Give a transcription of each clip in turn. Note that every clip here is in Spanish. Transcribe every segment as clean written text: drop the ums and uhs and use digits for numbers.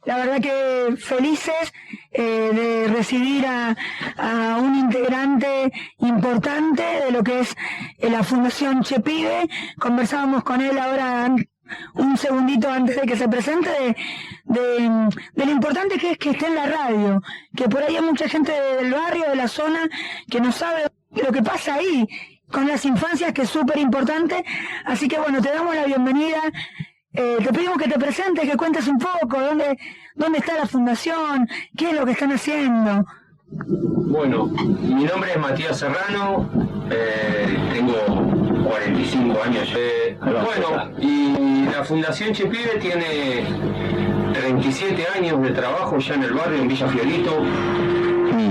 La verdad que felices de recibir a un integrante importante de lo que es la Fundación Chepibe. Conversábamos con él ahora un segundito antes de que se presente de lo importante que es que esté en la radio, que por ahí hay mucha gente del barrio, de la zona, que no sabe lo que pasa ahí con las infancias, que es súper importante. Así que bueno, te damos la bienvenida. Te pedimos que te presentes, que cuentes un poco dónde está la fundación, qué es lo que están haciendo. Bueno, mi nombre es Matías Serrano, tengo 45 años. Bueno, y la Fundación Chepibe tiene 37 años de trabajo ya en el barrio, en Villa Fiorito,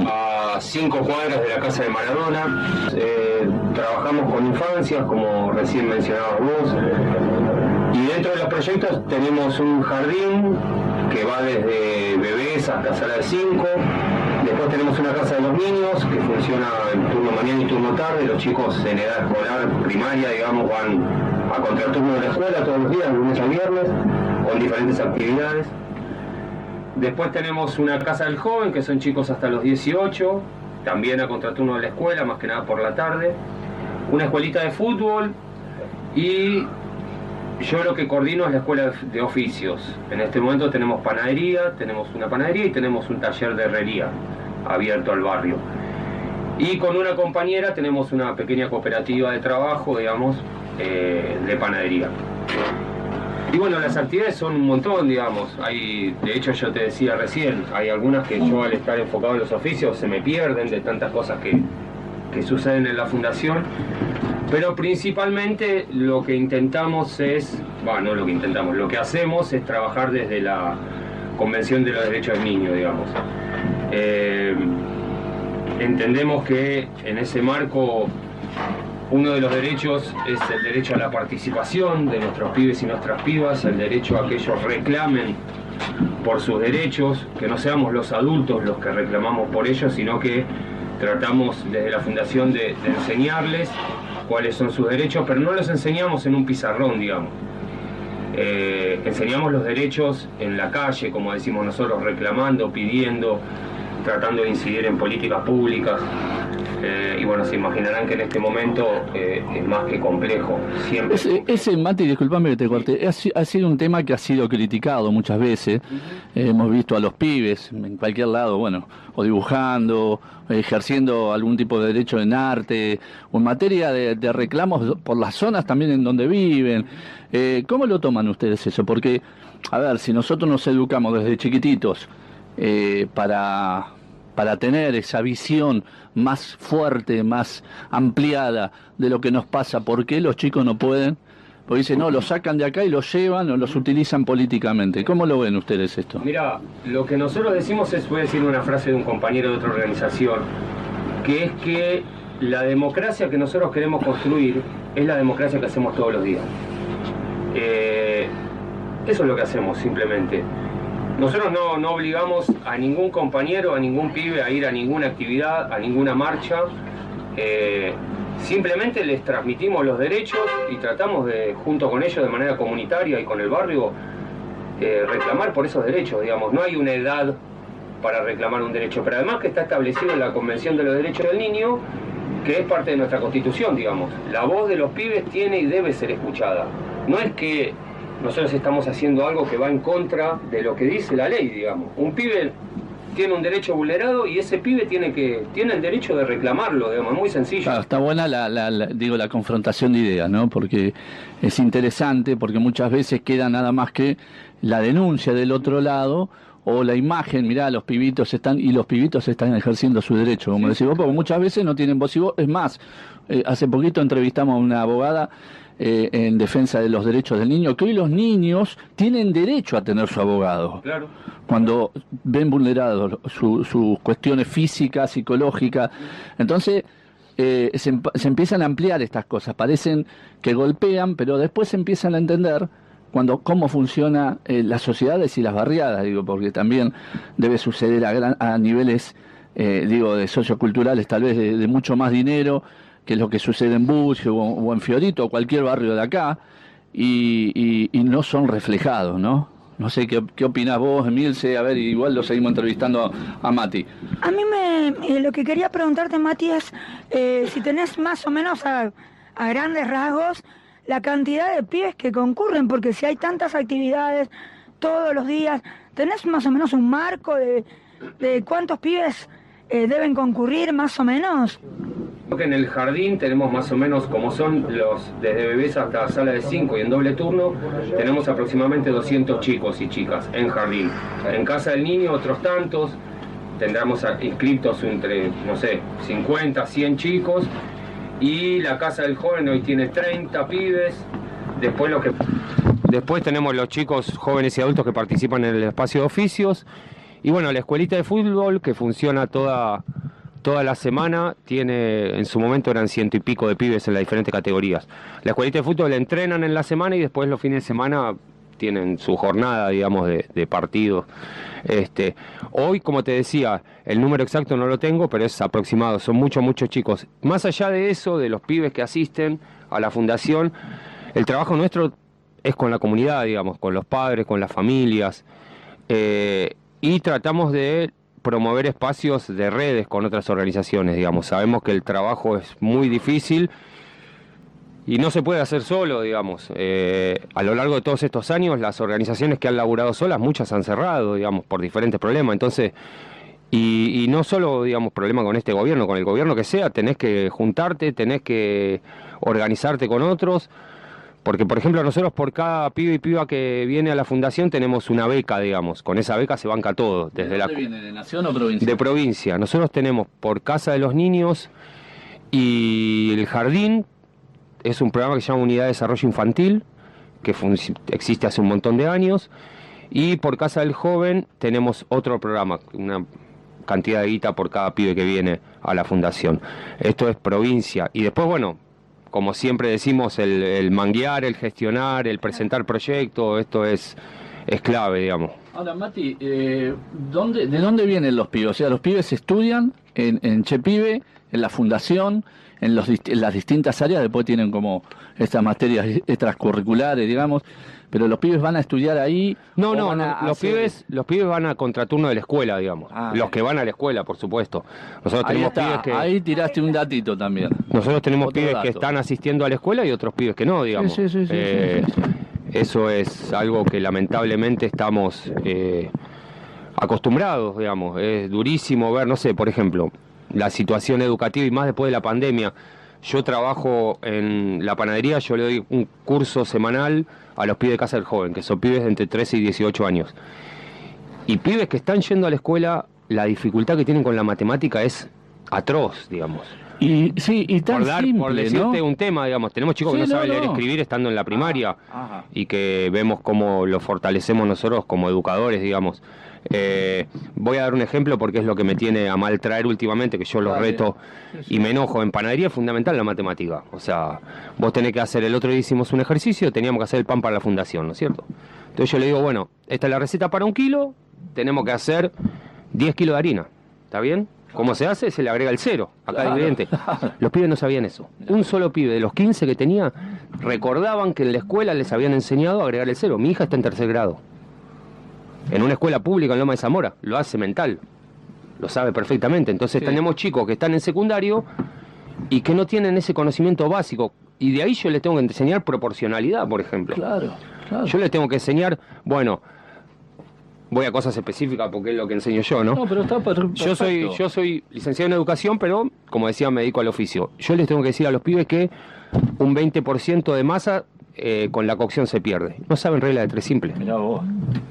a 5 cuadras de la casa de Maradona. Trabajamos con infancias, como recién mencionabas vos. Y dentro de los proyectos tenemos un jardín que va desde bebés hasta sala de 5. Después tenemos una casa de los niños que funciona en turno mañana y turno tarde. Los chicos en edad escolar primaria, digamos, van a contraturno de la escuela todos los días, de lunes a viernes, con diferentes actividades. Después tenemos una casa del joven, que son chicos hasta los 18, también a contraturno de la escuela, más que nada por la tarde. Una escuelita de fútbol y yo lo que coordino es la escuela de oficios. En este momento tenemos panadería, tenemos una panadería y tenemos un taller de herrería abierto al barrio. Y con una compañera tenemos una pequeña cooperativa de trabajo, digamos, de panadería. Y bueno, las actividades son un montón, digamos. De hecho, yo te decía recién, hay algunas que yo al estar enfocado en los oficios se me pierden de tantas cosas que suceden en la fundación. Pero principalmente lo que intentamos es, lo que hacemos es trabajar desde la Convención de los Derechos del Niño, digamos. Entendemos que en ese marco uno de los derechos es el derecho a la participación de nuestros pibes y nuestras pibas, el derecho a que ellos reclamen por sus derechos, que no seamos los adultos los que reclamamos por ellos, sino que tratamos desde la Fundación de enseñarles cuáles son sus derechos, pero no los enseñamos en un pizarrón, digamos. Enseñamos los derechos en la calle, como decimos nosotros, reclamando, pidiendo, tratando de incidir en políticas públicas. Y bueno, se imaginarán que en este momento es más que complejo. Siempre. Ese Mati, disculpame que te corte, ha sido un tema que ha sido criticado muchas veces. Hemos visto a los pibes en cualquier lado, bueno, o dibujando, ejerciendo algún tipo de derecho en arte, o en materia de reclamos por las zonas también en donde viven. ¿Cómo lo toman ustedes eso? Porque, a ver, si nosotros nos educamos desde chiquititos para tener esa visión más fuerte, más ampliada de lo que nos pasa, ¿por qué los chicos no pueden? Porque dicen, no, los sacan de acá y los llevan o los utilizan políticamente. ¿Cómo lo ven ustedes esto? Mira, lo que nosotros decimos voy a decir una frase de un compañero de otra organización, que es que la democracia que nosotros queremos construir es la democracia que hacemos todos los días. Eso es lo que hacemos, simplemente. Nosotros no obligamos a ningún compañero, a ningún pibe a ir a ninguna actividad, a ninguna marcha. Simplemente les transmitimos los derechos y tratamos de, junto con ellos de manera comunitaria y con el barrio, reclamar por esos derechos, digamos. No hay una edad para reclamar un derecho, pero además que está establecido en la Convención de los Derechos del Niño, que es parte de nuestra Constitución, digamos. La voz de los pibes tiene y debe ser escuchada. No es que nosotros estamos haciendo algo que va en contra de lo que dice la ley, digamos. Un pibe tiene un derecho vulnerado y ese pibe tiene el derecho de reclamarlo, digamos, es muy sencillo. Claro, está buena la confrontación de ideas, ¿no? Porque es interesante, porque muchas veces queda nada más que la denuncia del otro lado o la imagen, mirá, los pibitos están ejerciendo su derecho, como decís vos, porque muchas veces no tienen voz y voz. Es más, hace poquito entrevistamos a una abogada en defensa de los derechos del niño, que hoy los niños tienen derecho a tener su abogado. Claro. Cuando ven vulnerados sus cuestiones físicas, psicológicas. Entonces se empiezan a ampliar estas cosas, parecen que golpean, pero después se empiezan a entender cómo funciona las sociedades y las barriadas, digo, porque también debe suceder a niveles de socioculturales, tal vez de mucho más dinero, que es lo que sucede en Bucio o en Fiorito o cualquier barrio de acá, y no son reflejados, ¿no? No sé qué opinás vos, Emilce. A ver, igual lo seguimos entrevistando a Mati. A mí lo que quería preguntarte, Mati, es si tenés más o menos a grandes rasgos la cantidad de pibes que concurren, porque si hay tantas actividades todos los días, ¿tenés más o menos un marco de cuántos pibes deben concurrir más o menos? Creo que en el jardín tenemos más o menos, como son desde bebés hasta sala de 5 y en doble turno, tenemos aproximadamente 200 chicos y chicas en jardín. En casa del niño otros tantos, tendremos inscritos entre, no sé, 50, 100 chicos, y la casa del joven hoy tiene 30 pibes. Después tenemos los chicos jóvenes y adultos que participan en el espacio de oficios, y bueno, la escuelita de fútbol que funciona toda la semana, en su momento eran 100 y pico de pibes en las diferentes categorías. La escuelita de fútbol la entrenan en la semana y después los fines de semana tienen su jornada, digamos, de partidos. Hoy, como te decía, el número exacto no lo tengo, pero es aproximado, son muchos chicos. Más allá de eso, de los pibes que asisten a la fundación, el trabajo nuestro es con la comunidad, digamos, con los padres, con las familias, y tratamos de promover espacios de redes con otras organizaciones, digamos. Sabemos que el trabajo es muy difícil y no se puede hacer solo, digamos. A lo largo de todos estos años, las organizaciones que han laburado solas, muchas han cerrado, digamos, por diferentes problemas. Entonces, y no solo, digamos, problema con este gobierno, con el gobierno que sea, tenés que juntarte, tenés que organizarte con otros. Porque, por ejemplo, nosotros por cada pibe y piba que viene a la fundación tenemos una beca, digamos. Con esa beca se banca todo. ¿De dónde viene? ¿De nación o provincia? De provincia. Nosotros tenemos por Casa de los Niños y el Jardín, es un programa que se llama Unidad de Desarrollo Infantil, que existe hace un montón de años. Y por Casa del Joven tenemos otro programa, una cantidad de guita por cada pibe que viene a la fundación. Esto es provincia. Y después, bueno, como siempre decimos, el manguear, el gestionar, el presentar proyectos, esto es clave, digamos. Ahora, Mati, ¿de dónde vienen los pibes? O sea, los pibes estudian en Chepibe, en la fundación, en las distintas áreas, después tienen como estas materias extracurriculares, digamos, pero los pibes van a estudiar ahí. Los pibes van a contraturno de la escuela, digamos. Los que van a la escuela, por supuesto. Nosotros tenemos pibes que... Ahí tiraste un datito también. Nosotros tenemos pibes que están asistiendo a la escuela y otros pibes que no, digamos. Sí. Eso es algo que lamentablemente estamos acostumbrados, digamos. Es durísimo ver, no sé, por ejemplo, la situación educativa y más después de la pandemia. Yo trabajo en la panadería, yo le doy un curso semanal a los pibes de Casa del Joven, que son pibes de entre 13 y 18 años. Y pibes que están yendo a la escuela, la dificultad que tienen con la matemática es atroz, digamos. Y tan simple, por decirte, ¿no? Un tema, digamos, tenemos chicos que no saben leer y escribir estando en la primaria, y que vemos cómo lo fortalecemos nosotros como educadores, digamos. Voy a dar un ejemplo porque es lo que me tiene a mal traer últimamente, que yo los reto y me enojo. En panadería es fundamental la matemática. O sea, vos tenés que hacer, el otro día hicimos un ejercicio, teníamos que hacer el pan para la fundación, ¿no es cierto? Entonces yo le digo, bueno, esta es la receta para 1 kilo, tenemos que hacer 10 kilos de harina, ¿está bien? ¿Cómo se hace? Se le agrega el 0 a cada ingrediente. Los pibes no sabían eso. Un solo pibe de los 15 que tenía recordaban que en la escuela les habían enseñado a agregar el 0. Mi hija está en 3er grado. En una escuela pública en Loma de Zamora. Lo hace mental. Lo sabe perfectamente. Entonces tenemos chicos que están en secundario y que no tienen ese conocimiento básico. Y de ahí yo les tengo que enseñar proporcionalidad, por ejemplo. Claro. Yo les tengo que enseñar, bueno... Voy a cosas específicas porque es lo que enseño yo, ¿no? No, pero está perfecto. Yo soy licenciado en educación, pero, como decía, me dedico al oficio. Yo les tengo que decir a los pibes que un 20% de masa con la cocción se pierde. No saben regla de 3 simples. Mirá vos.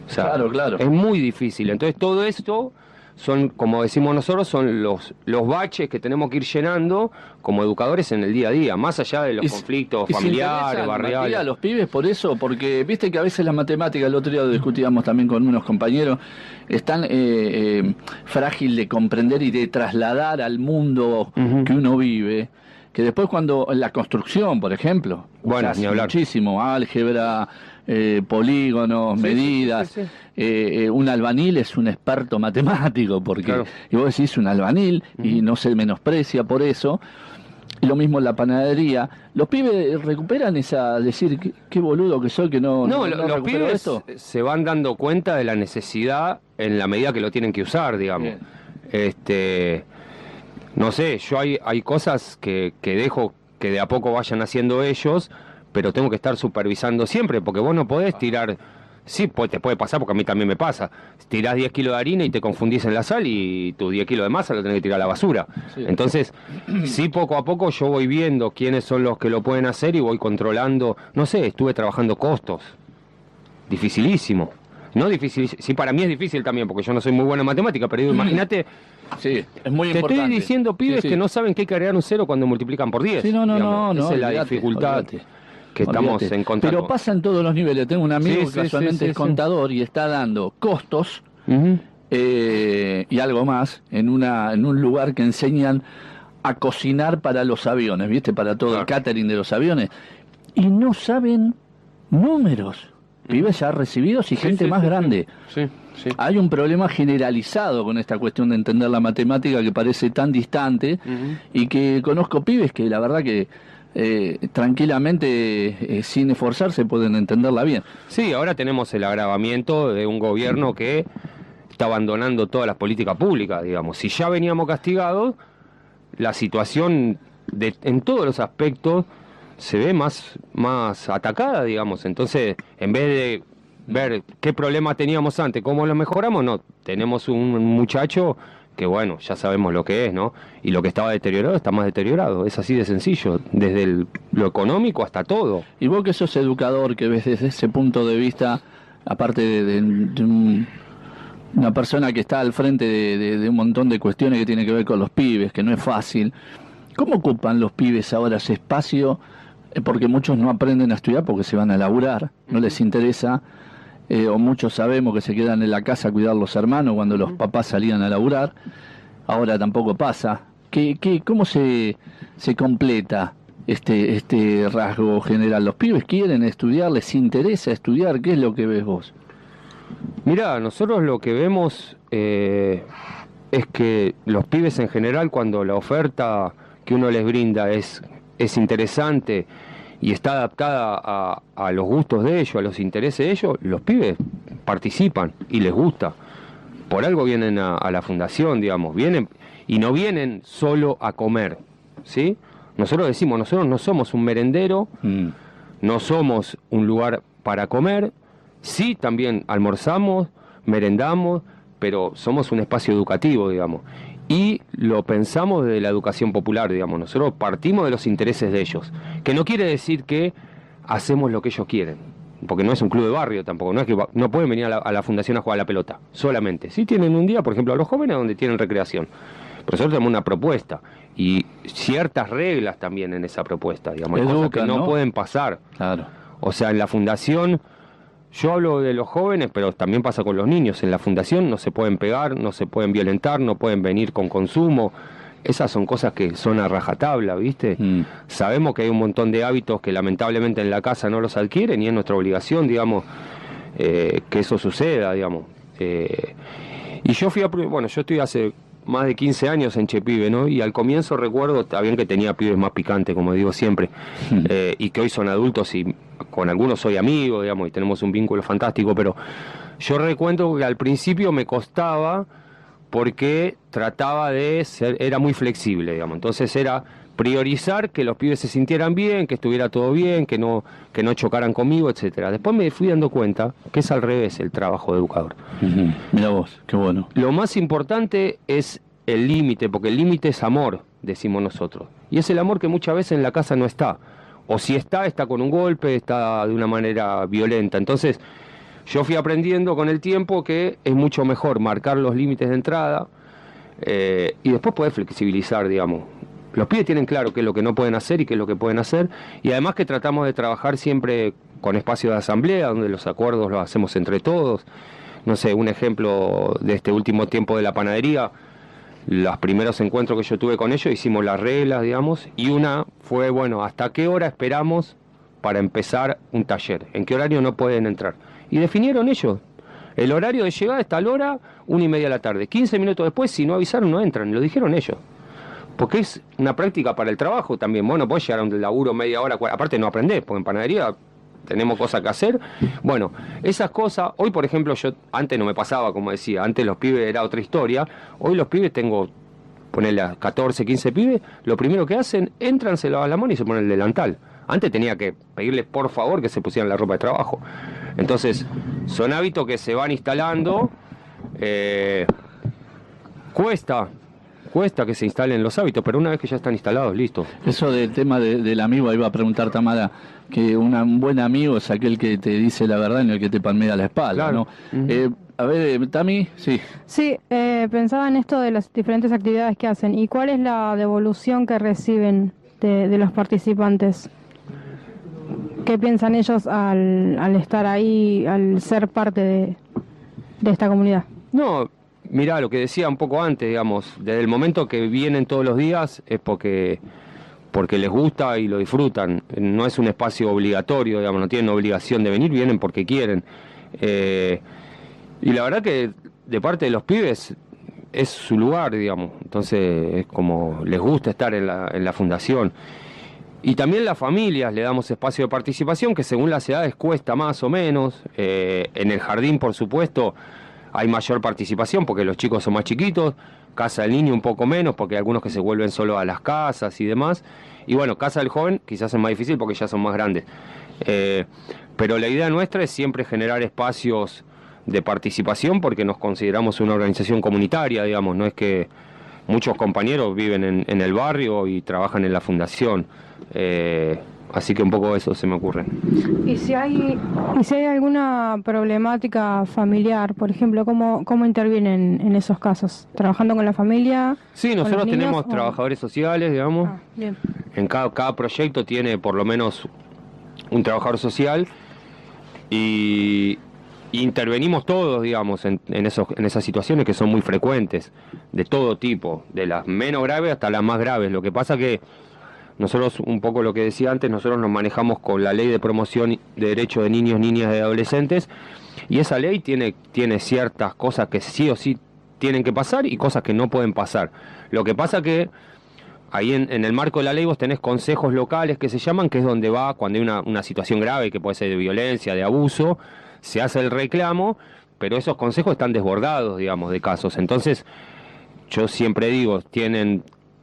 O sea, claro. Es muy difícil. Entonces, todo esto son, como decimos nosotros, son los baches que tenemos que ir llenando como educadores en el día a día, más allá de los conflictos familiares, barriales. A los pibes por eso, porque viste que a veces la matemática, el otro día lo discutíamos también con unos compañeros, es tan frágil de comprender y de trasladar al mundo que uno vive, que después cuando en la construcción, por ejemplo, bueno, ni hablar. Muchísimo, álgebra, polígonos, medidas. Un albañil es un experto matemático, porque y vos decís un albañil y no se menosprecia por eso. lo mismo en la panadería. ¿Los pibes recuperan esa, decir, qué boludo que soy, que no los pibes esto? Se van dando cuenta de la necesidad en la medida que lo tienen que usar, digamos. No sé, yo hay cosas que dejo que de a poco vayan haciendo ellos, pero tengo que estar supervisando siempre, porque vos no podés tirar... Sí, te puede pasar, porque a mí también me pasa. Tirás 10 kilos de harina y te confundís en la sal y tus 10 kilos de masa lo tenés que tirar a la basura. Sí. Entonces, sí, poco a poco yo voy viendo quiénes son los que lo pueden hacer y voy controlando. No sé, estuve trabajando costos. Dificilísimo. No difícil, sí, para mí es difícil también, porque yo no soy muy bueno en matemática, pero digo, imagínate... Sí, es muy te importante. Estoy diciendo, pibes, que no saben que hay que agregar un cero cuando multiplican por 10. Sí, no. Esa es la dificultad que estamos encontrando. Pero pasa en todos los niveles. Tengo un amigo que casualmente es contador y está dando costos y algo más en un lugar que enseñan a cocinar para los aviones, ¿viste? Para todo el catering de los aviones. Y no saben números. Pibes ya recibidos y gente más grande. Sí. Hay un problema generalizado con esta cuestión de entender la matemática que parece tan distante y que conozco pibes que la verdad que tranquilamente, sin esforzarse, pueden entenderla bien. Sí, ahora tenemos el agravamiento de un gobierno que está abandonando todas las políticas públicas, digamos. Si ya veníamos castigados, la situación en todos los aspectos se ve más atacada, digamos. Entonces, en vez de ver qué problema teníamos antes, cómo lo mejoramos, no. Tenemos un muchacho que, bueno, ya sabemos lo que es, ¿no? Y lo que estaba deteriorado está más deteriorado. Es así de sencillo, desde lo económico hasta todo. Y vos que sos educador, que ves desde ese punto de vista, aparte de una persona que está al frente de un montón de cuestiones que tienen que ver con los pibes, que no es fácil, ¿cómo ocupan los pibes ahora ese espacio? Porque muchos no aprenden a estudiar porque se van a laburar, no les interesa, o muchos sabemos que se quedan en la casa a cuidar los hermanos cuando los papás salían a laburar. Ahora tampoco pasa. ¿Cómo se completa este rasgo general? ¿Los pibes quieren estudiar? ¿Les interesa estudiar? ¿Qué es lo que ves vos? Mirá, nosotros lo que vemos es que los pibes en general, cuando la oferta que uno les brinda es interesante y está adaptada a los gustos de ellos, a los intereses de ellos, los pibes participan y les gusta. Por algo vienen a la fundación, digamos, vienen y no vienen solo a comer, ¿sí? Nosotros decimos, nosotros no somos un merendero, no somos un lugar para comer, sí, también almorzamos, merendamos, pero somos un espacio educativo, digamos. Y lo pensamos desde la educación popular, digamos. Nosotros partimos de los intereses de ellos, que no quiere decir que hacemos lo que ellos quieren, porque no es un club de barrio tampoco, no es que no pueden venir a la fundación a jugar a la pelota solamente. Sí tienen un día, por ejemplo, a los jóvenes donde tienen recreación, pero nosotros tenemos una propuesta y ciertas reglas también en esa propuesta, digamos. Hay cosas que no pueden pasar. Claro. O sea, en la fundación... Yo hablo de los jóvenes, pero también pasa con los niños. En la fundación no se pueden pegar, no se pueden violentar, no pueden venir con consumo. Esas son cosas que son a rajatabla, ¿viste? Sabemos que hay un montón de hábitos que lamentablemente en la casa no los adquieren y es nuestra obligación, digamos, que eso suceda, digamos. Y yo yo estoy hace más de 15 años en Chepibe, ¿no? Y al comienzo recuerdo, está bien que tenía pibes más picantes, como digo siempre, y que hoy son adultos y con algunos soy amigo, digamos, y tenemos un vínculo fantástico, pero yo recuerdo que al principio me costaba porque trataba de ser, era muy flexible, digamos, entonces era priorizar que los pibes se sintieran bien, que estuviera todo bien, que no chocaran conmigo, etcétera. Después me fui dando cuenta que es al revés el trabajo de educador. Mira vos, qué bueno. Lo más importante es el límite, porque el límite es amor, decimos nosotros. Y es el amor que muchas veces en la casa no está. O si está con un golpe, está de una manera violenta. Entonces, yo fui aprendiendo con el tiempo que es mucho mejor marcar los límites de entrada y después poder flexibilizar, digamos. Los pibes tienen claro qué es lo que no pueden hacer y qué es lo que pueden hacer, y además que tratamos de trabajar siempre con espacios de asamblea, donde los acuerdos los hacemos entre todos. No sé, un ejemplo de este último tiempo de la panadería, los primeros encuentros que yo tuve con ellos, hicimos las reglas, digamos, y una fue, bueno, ¿hasta qué hora esperamos para empezar un taller? ¿En qué horario no pueden entrar? Y definieron ellos. El horario de llegada es tal hora, 1:30 de la tarde. 15 minutos después, si no avisaron, no entran, lo dijeron ellos. porque es una práctica para el trabajo también. Bueno, podés llegar a un laburo media hora, aparte no aprendés, porque en panadería tenemos cosas que hacer. Bueno, esas cosas, hoy por ejemplo, yo antes no me pasaba, como decía, antes los pibes era otra historia, hoy los pibes tengo, ponerle a 14, 15 pibes, lo primero que hacen, entran, se lavan la mano y se ponen el delantal. Antes tenía que pedirles por favor que se pusieran la ropa de trabajo. Entonces, son hábitos que se van instalando, cuesta que se instalen los hábitos, pero una vez que ya están instalados, listo. Eso del tema del amigo, iba a preguntar Tamara, que un buen amigo es aquel que te dice la verdad y no el que te palmea la espalda, claro. ¿No? A ver, Tami, sí. Sí, pensaba en esto de las diferentes actividades que hacen. ¿Y cuál es la devolución que reciben de los participantes? ¿Qué piensan ellos al estar ahí, al ser parte de esta comunidad? No, mirá, lo que decía un poco antes, digamos, desde el momento que vienen todos los días es porque les gusta y lo disfrutan. No es un espacio obligatorio, digamos, no tienen obligación de venir, vienen porque quieren. Y la verdad que de parte de los pibes es su lugar, digamos, entonces es como les gusta estar en la fundación. Y también las familias le damos espacio de participación que según las edades cuesta más o menos. En el jardín, por supuesto, hay mayor participación porque los chicos son más chiquitos, casa del niño un poco menos porque hay algunos que se vuelven solo a las casas y demás. Y bueno, casa del joven quizás es más difícil porque ya son más grandes. Pero la idea nuestra es siempre generar espacios de participación porque nos consideramos una organización comunitaria, digamos, no es que muchos compañeros viven en el barrio y trabajan en la fundación. Así que un poco eso se me ocurre. ¿Y si hay alguna problemática familiar, por ejemplo, cómo intervienen en esos casos? ¿Trabajando con la familia? Sí, nosotros tenemos trabajadores sociales, digamos. Bien. En cada proyecto tiene por lo menos un trabajador social y intervenimos todos, digamos, en esas situaciones que son muy frecuentes, de todo tipo, de las menos graves hasta las más graves. Lo que pasa que nosotros, un poco lo que decía antes, nosotros nos manejamos con la ley de promoción de derechos de niños, niñas y adolescentes, y esa ley tiene ciertas cosas que sí o sí tienen que pasar y cosas que no pueden pasar. Lo que pasa que ahí en el marco de la ley vos tenés consejos locales que se llaman, que es donde va cuando hay una situación grave, que puede ser de violencia, de abuso, se hace el reclamo, pero esos consejos están desbordados, digamos, de casos. Entonces, yo siempre digo,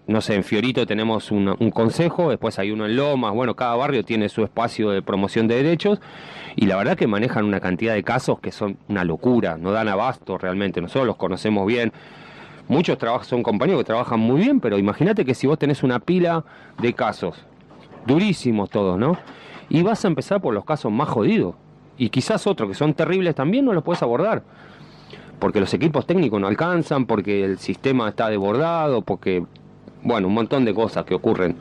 no sé, en Fiorito tenemos un consejo, después hay uno en Lomas, bueno, cada barrio tiene su espacio de promoción de derechos, y la verdad que manejan una cantidad de casos que son una locura, no dan abasto realmente, nosotros los conocemos bien. Muchos son compañeros que trabajan muy bien, pero imagínate que si vos tenés una pila de casos, durísimos todos, ¿no? Y vas a empezar por los casos más jodidos, y quizás otros que son terribles también no los puedes abordar, porque los equipos técnicos no alcanzan, porque el sistema está desbordado, porque, bueno, un montón de cosas que ocurren.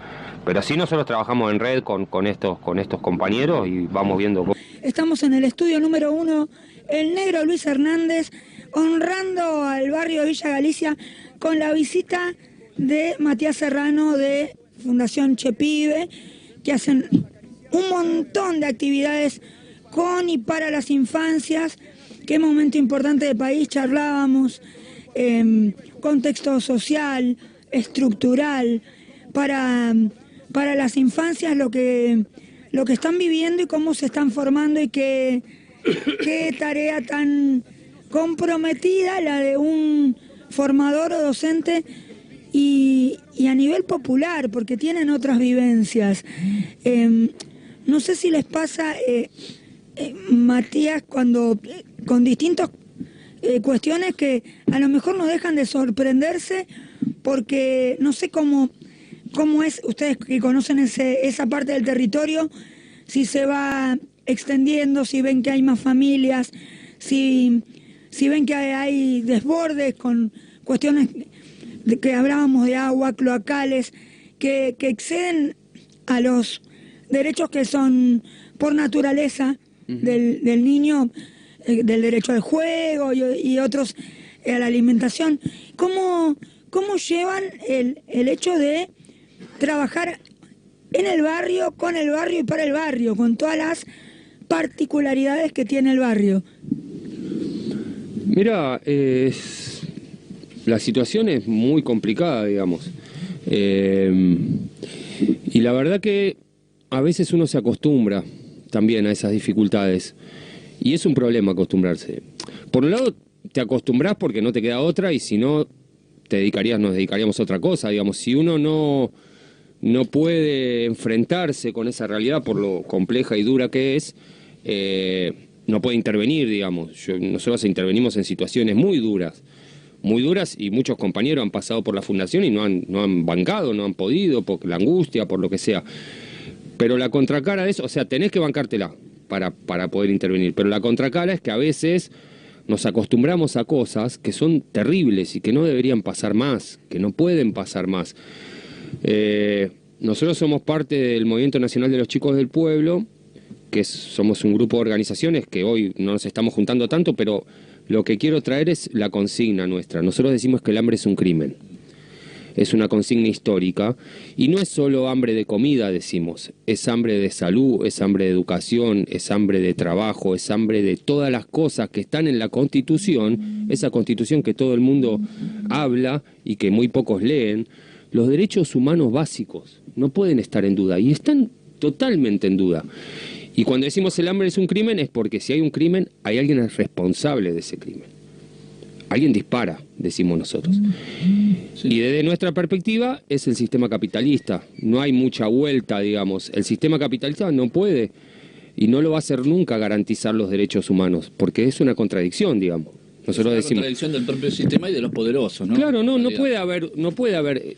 Pero sí nosotros trabajamos en red con estos compañeros y vamos viendo. Estamos en el estudio número 1, el negro Luis Hernández, honrando al barrio de Villa Galicia con la visita de Matías Serrano de Fundación Chepibe, que hacen un montón de actividades con y para las infancias. Qué momento importante del país, charlábamos, contexto social, estructural, para las infancias lo que están viviendo y cómo se están formando y qué tarea tan comprometida la de un formador o docente y a nivel popular, porque tienen otras vivencias. No sé si les pasa, Matías, cuando con distintas cuestiones que a lo mejor no dejan de sorprenderse, porque no sé cómo es, ustedes que conocen esa parte del territorio, si se va extendiendo, si ven que hay más familias, si ven que hay desbordes con cuestiones de que hablábamos de agua, cloacales, que exceden a los derechos que son por naturaleza del niño, del derecho al juego y otros a la alimentación. ¿Cómo llevan el hecho de trabajar en el barrio, con el barrio y para el barrio, con todas las particularidades que tiene el barrio? Mira, la situación es muy complicada, digamos. Y la verdad que a veces uno se acostumbra también a esas dificultades. Y es un problema acostumbrarse. Por un lado, te acostumbras porque no te queda otra, y si no, nos dedicaríamos a otra cosa. Digamos, si uno no puede enfrentarse con esa realidad por lo compleja y dura que es, no puede intervenir, digamos. Nosotros intervenimos en situaciones muy duras, y muchos compañeros han pasado por la fundación y no han bancado, no han podido, por la angustia, por lo que sea. Pero la contracara de eso, o sea, tenés que bancártela para poder intervenir, pero la contracara es que a veces nos acostumbramos a cosas que son terribles y que no deberían pasar más, que no pueden pasar más. Nosotros somos parte del Movimiento Nacional de los Chicos del Pueblo, que somos un grupo de organizaciones que hoy no nos estamos juntando tanto, pero lo que quiero traer es la consigna nuestra. Nosotros decimos que el hambre es un crimen. Es una consigna histórica, y no es solo hambre de comida, decimos, es hambre de salud, es hambre de educación, es hambre de trabajo, es hambre de todas las cosas que están en la Constitución, esa Constitución que todo el mundo habla y que muy pocos leen. Los derechos humanos básicos no pueden estar en duda, y están totalmente en duda. Y cuando decimos el hambre es un crimen, es porque si hay un crimen, hay alguien responsable de ese crimen. Alguien dispara, decimos nosotros. Sí. Y desde nuestra perspectiva es el sistema capitalista. No hay mucha vuelta, digamos. El sistema capitalista no puede y no lo va a hacer nunca garantizar los derechos humanos, porque es una contradicción, digamos. Nosotros decimos, contradicción del propio sistema y de los poderosos, ¿no? Claro, no puede haber.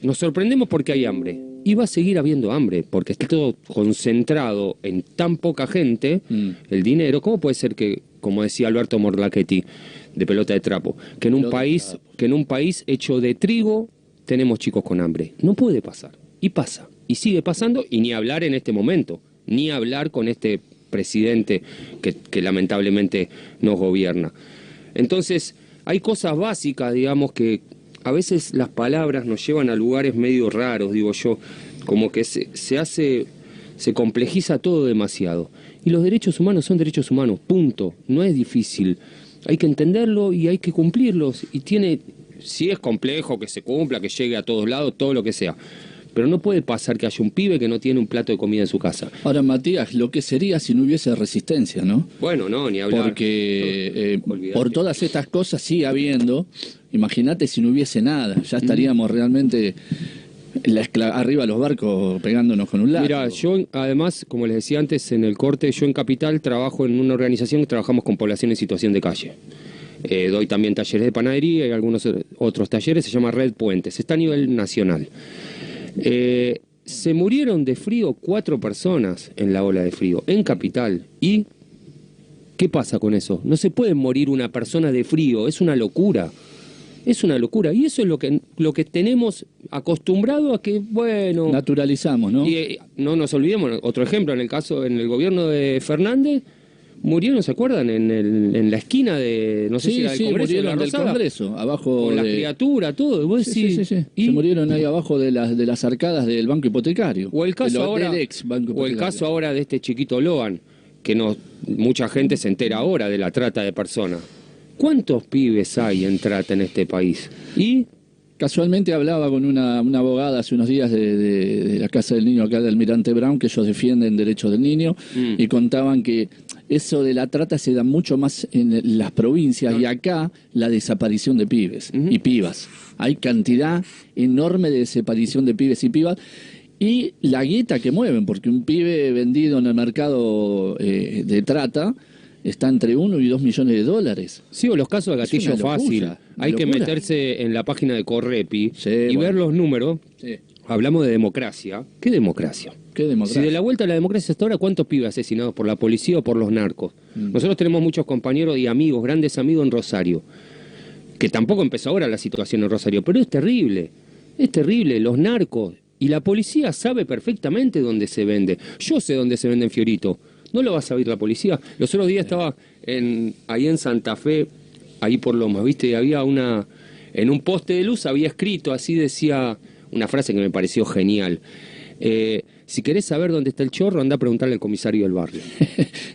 Nos sorprendemos porque hay hambre. Y va a seguir habiendo hambre, porque está todo concentrado en tan poca gente, el dinero. ¿Cómo puede ser que, como decía Alberto Morlachetti, de Pelota de Trapo, que en un país hecho de trigo tenemos chicos con hambre? No puede pasar. Y pasa. Y sigue pasando, y ni hablar en este momento. Ni hablar con este presidente que lamentablemente nos gobierna. Entonces, hay cosas básicas, digamos, que a veces las palabras nos llevan a lugares medio raros, digo yo, como que se complejiza todo demasiado. Y los derechos humanos son derechos humanos, punto. No es difícil. Hay que entenderlo y hay que cumplirlos. Y sí es complejo que se cumpla, que llegue a todos lados, todo lo que sea. Pero no puede pasar que haya un pibe que no tiene un plato de comida en su casa. Ahora, Matías, lo que sería si no hubiese resistencia, ¿no? Bueno, no, ni hablar. Porque por todas estas cosas sigue habiendo. Imagínate si no hubiese nada. Ya estaríamos realmente arriba de los barcos pegándonos con un látigo. Mira, yo además, como les decía antes en el corte, yo en Capital trabajo en una organización que trabajamos con población en situación de calle. Doy también talleres de panadería y algunos otros talleres, se llama Red Puentes, está a nivel nacional. Se murieron de frío 4 personas en la ola de frío, en Capital. ¿Y qué pasa con eso? No se puede morir una persona de frío, es una locura. Es una locura. Y eso es lo que tenemos acostumbrado a que, bueno... naturalizamos, ¿no? Y no nos olvidemos, otro ejemplo, en el gobierno de Fernández, murieron, ¿se acuerdan? En la esquina de, no sé si era el Congreso, murieron del Congreso, abajo con la criatura, todo. ¿Vos decís? Sí. Se murieron ahí abajo de las arcadas del banco hipotecario. O el caso ahora de este chiquito Loan, que mucha gente se entera ahora de la trata de personas. ¿Cuántos pibes hay en trata en este país? Y casualmente hablaba con una abogada hace unos días de la Casa del Niño acá de Almirante Brown, que ellos defienden derechos del niño, y contaban que eso de la trata se da mucho más en las provincias, y acá la desaparición de pibes y pibas. Hay cantidad enorme de desaparición de pibes y pibas, y la guita que mueven, porque un pibe vendido en el mercado de trata está entre 1 y 2 millones de dólares. Sí, o los casos de gatillo fácil. Hay que meterse en la página de Correpi y ver los números. Sí. Hablamos de democracia. ¿Qué democracia? ¿Qué democracia? Si de la vuelta a la democracia hasta ahora, ¿cuántos pibes asesinados por la policía o por los narcos? Nosotros tenemos muchos compañeros y amigos, grandes amigos en Rosario, que tampoco empezó ahora la situación en Rosario, pero es terrible. Es terrible. Los narcos y la policía sabe perfectamente dónde se vende. Yo sé dónde se vende en Fiorito. ¿No lo va a saber la policía? Los otros días estaba ahí en Santa Fe, ahí por Lomas, ¿viste? Y había en un poste de luz había escrito, así decía, una frase que me pareció genial. si querés saber dónde está el chorro, anda a preguntarle al comisario del barrio.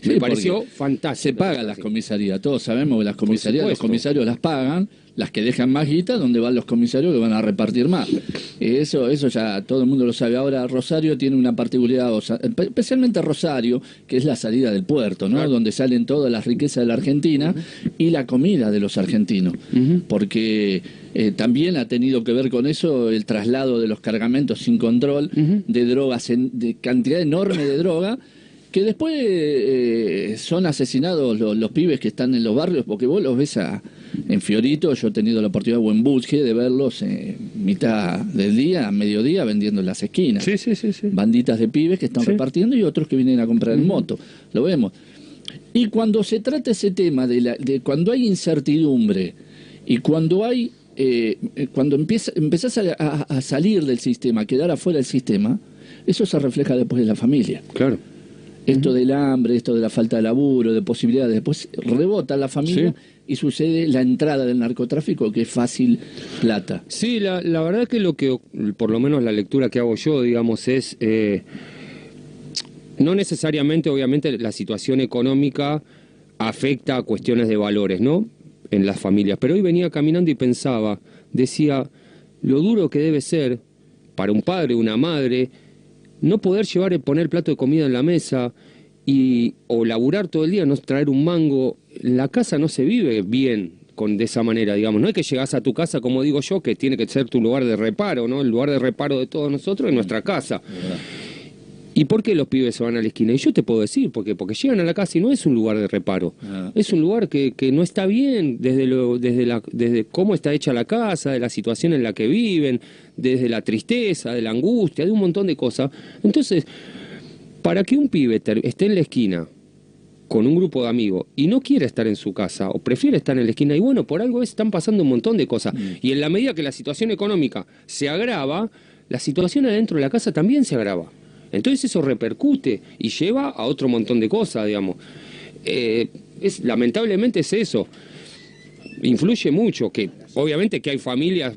Sí, Me pareció porque fantástico. se pagan las comisarías, todos sabemos que las comisarías, los supuesto. comisarios las pagan, las que dejan más guita, donde van los comisarios que van a repartir más. Eso ya todo el mundo lo sabe. Ahora Rosario tiene una particularidad, especialmente Rosario, que es la salida del puerto, ¿no? Claro. Donde salen todas las riquezas de la Argentina y la comida de los argentinos. Porque también ha tenido que ver con eso el traslado de los cargamentos sin control de drogas, de cantidad enorme de droga, que después son asesinados los pibes que están en los barrios, porque vos los ves en Fiorito. Yo he tenido la oportunidad, o en Busque, de verlos mitad del día, a mediodía, vendiendo en las esquinas. Sí. Banditas de pibes que están repartiendo y otros que vienen a comprar en moto. Lo vemos. Y cuando se trata ese tema de cuando hay incertidumbre y cuando hay cuando empezás a salir del sistema, a quedar afuera del sistema, eso se refleja después de la familia. Claro. Esto del hambre, esto de la falta de laburo, de posibilidades, después rebota la familia y sucede la entrada del narcotráfico, que es fácil plata. Sí, la verdad que lo que, por lo menos la lectura que hago yo, digamos, es... no necesariamente, obviamente, la situación económica afecta a cuestiones de valores, ¿no?, en las familias. Pero hoy venía caminando y pensaba, decía, lo duro que debe ser para un padre, una madre, no poder llevar y poner plato de comida en la mesa o laburar todo el día, no traer un mango. En la casa no se vive bien de esa manera, digamos. No es que llegás a tu casa, como digo yo, que tiene que ser tu lugar de reparo, ¿no? El lugar de reparo de todos nosotros es nuestra casa. ¿Y por qué los pibes se van a la esquina? Y yo te puedo decir, porque llegan a la casa y no es un lugar de reparo. Es un lugar que no está bien desde cómo está hecha la casa, de la situación en la que viven, desde la tristeza, de la angustia, de un montón de cosas. Entonces, para que un pibe esté en la esquina con un grupo de amigos y no quiere estar en su casa o prefiere estar en la esquina, y bueno, por algo están pasando un montón de cosas. Y en la medida que la situación económica se agrava, la situación adentro de la casa también se agrava. Entonces eso repercute y lleva a otro montón de cosas, digamos. Lamentablemente es eso. Influye mucho, que obviamente que hay familias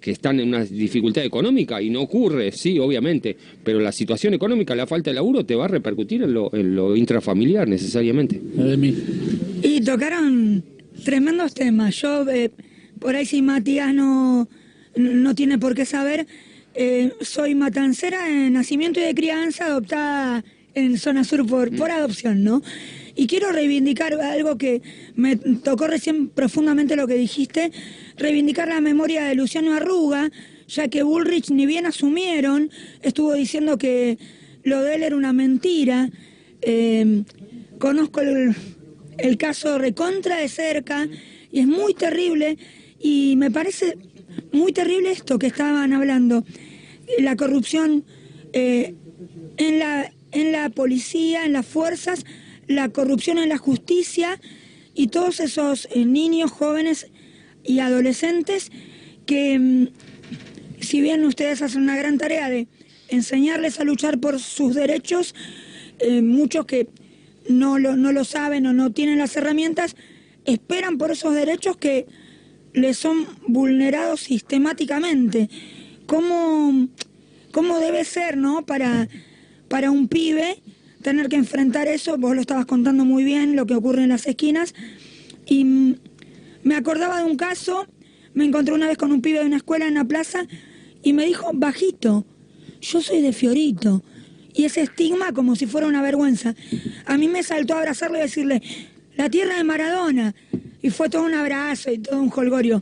que están en una dificultad económica y no ocurre, sí, obviamente, pero la situación económica, la falta de laburo te va a repercutir en lo intrafamiliar necesariamente. Y tocaron tremendos temas. Yo, por ahí si Matías no tiene por qué saber, soy matancera de nacimiento y de crianza, adoptada en zona sur por adopción, ¿no? Y quiero reivindicar algo que me tocó recién profundamente lo que dijiste, reivindicar la memoria de Luciano Arruga, ya que Bullrich ni bien asumieron, estuvo diciendo que lo de él era una mentira. Conozco el caso recontra de cerca y es muy terrible, y me parece muy terrible esto que estaban hablando, la corrupción en la policía, en las fuerzas, la corrupción en la justicia y todos esos niños, jóvenes y adolescentes que, si bien ustedes hacen una gran tarea de enseñarles a luchar por sus derechos, muchos que no lo saben o no tienen las herramientas, esperan por esos derechos que les son vulnerados sistemáticamente. ¿Cómo debe ser, ¿no?, para un pibe tener que enfrentar eso? Vos lo estabas contando muy bien, lo que ocurre en las esquinas. Y me acordaba de un caso, me encontré una vez con un pibe de una escuela en la plaza y me dijo, bajito, yo soy de Fiorito. Y ese estigma como si fuera una vergüenza. A mí me saltó a abrazarlo y decirle, la tierra de Maradona. Y fue todo un abrazo y todo un jolgorio.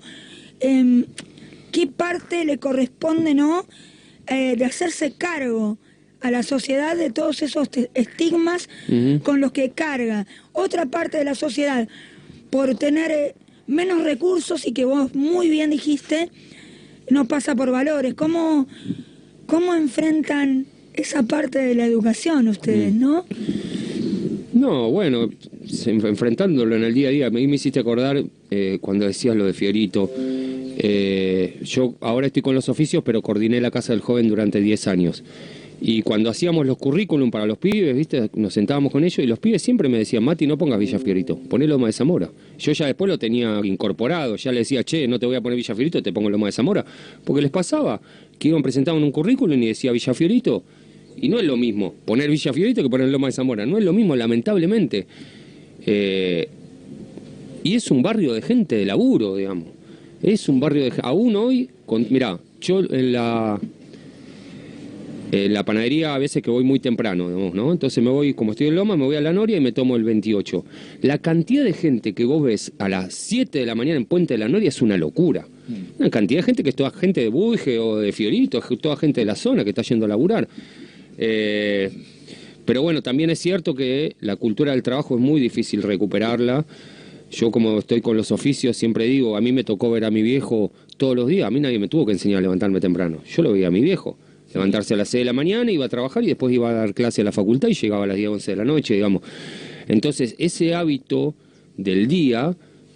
¿Qué parte le corresponde, no, de hacerse cargo a la sociedad de todos esos estigmas con los que carga otra parte de la sociedad por tener menos recursos y que vos muy bien dijiste, no pasa por valores? ¿Cómo enfrentan esa parte de la educación ustedes, no? No, bueno, enfrentándolo en el día a día. A mí me hiciste acordar cuando decías lo de Fiorito. Yo ahora estoy con los oficios, pero coordiné la Casa del Joven durante 10 años. Y cuando hacíamos los currículum para los pibes, ¿viste?, nos sentábamos con ellos y los pibes siempre me decían, Mati, no pongas Villa Fiorito, poné Loma de Zamora. Yo ya después lo tenía incorporado, ya le decía, che, no te voy a poner Villa Fiorito, te pongo Loma de Zamora. Porque les pasaba que iban presentaban un currículum y decía Villa Fiorito, Y no es lo mismo poner Villa Fiorito que poner Loma de Zamora. No es lo mismo, lamentablemente. Y es un barrio de gente de laburo, digamos. Es un barrio de... Aún hoy, mirá, yo en la panadería a veces que voy muy temprano, digamos, ¿no? Entonces me voy, como estoy en Loma, me voy a La Noria y me tomo el 28. La cantidad de gente que vos ves a las 7 de la mañana en Puente de La Noria es una locura. Una cantidad de gente que es toda gente de Buige o de Fiorito, toda gente de la zona que está yendo a laburar. Pero bueno, también es cierto que la cultura del trabajo es muy difícil recuperarla. Yo, como estoy con los oficios, siempre digo, a mí me tocó ver a mi viejo todos los días. A mí nadie me tuvo que enseñar a levantarme temprano. Yo lo veía a mi viejo. Levantarse a las 6 de la mañana, iba a trabajar y después iba a dar clase a la facultad y llegaba a las 10, 11 de la noche, digamos. Entonces, ese hábito del día,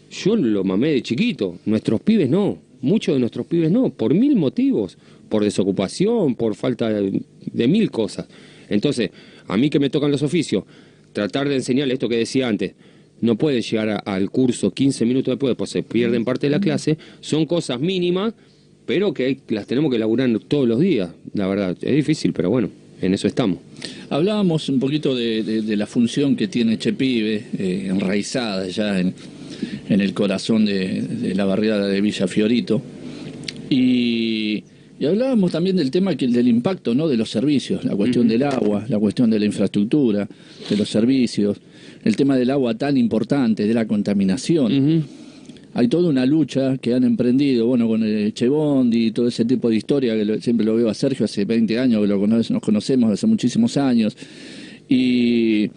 yo lo mamé de chiquito. Nuestros pibes no. Muchos de nuestros pibes no. Por 1000 motivos. Por desocupación, por falta de 1000 cosas. Entonces, a mí que me tocan los oficios, tratar de enseñarle esto que decía antes. No pueden llegar al curso 15 minutos después, pues se pierden parte de la clase. Son cosas mínimas, pero que las tenemos que elaborar todos los días. La verdad, es difícil, pero bueno, en eso estamos. Hablábamos un poquito de la función que tiene Chepibe, enraizada ya en el corazón de la barriada de Villa Fiorito. Y hablábamos también del tema del impacto, ¿no?, de los servicios, la cuestión del agua, la cuestión de la infraestructura, de los servicios, el tema del agua tan importante, de la contaminación. Hay toda una lucha que han emprendido, bueno, con el Chebondi y todo ese tipo de historia, que siempre lo veo a Sergio hace 20 años, que nos conocemos hace muchísimos años, y